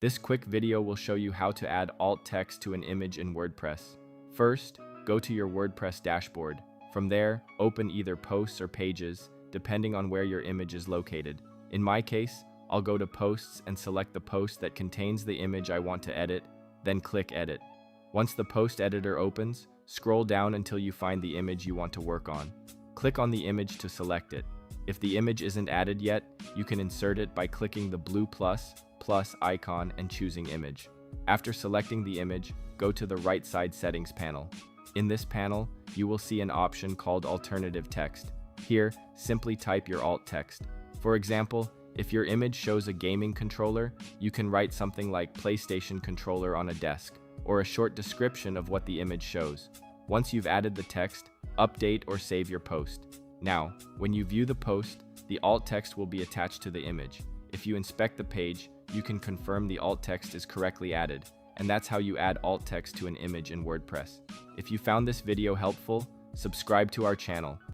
This quick video will show you how to add alt text to an image in WordPress. First, go to your WordPress dashboard. From there, open either posts or pages, depending on where your image is located. In my case, I'll go to posts and select the post that contains the image I want to edit, then click edit. Once the post editor opens, scroll down until you find the image you want to work on. Click on the image to select it. If the image isn't added yet, you can insert it by clicking the blue plus icon and choosing image. After selecting the image, go to the right side settings panel. In this panel, you will see an option called alternative text. Here, simply type your alt text. For example, if your image shows a gaming controller, you can write something like PlayStation controller on a desk, or a short description of what the image shows. Once you've added the text, update or save your post. Now, when you view the post, the alt text will be attached to the image. If you inspect the page, you can confirm the alt text is correctly added, and that's how you add alt text to an image in WordPress. If you found this video helpful, subscribe to our channel.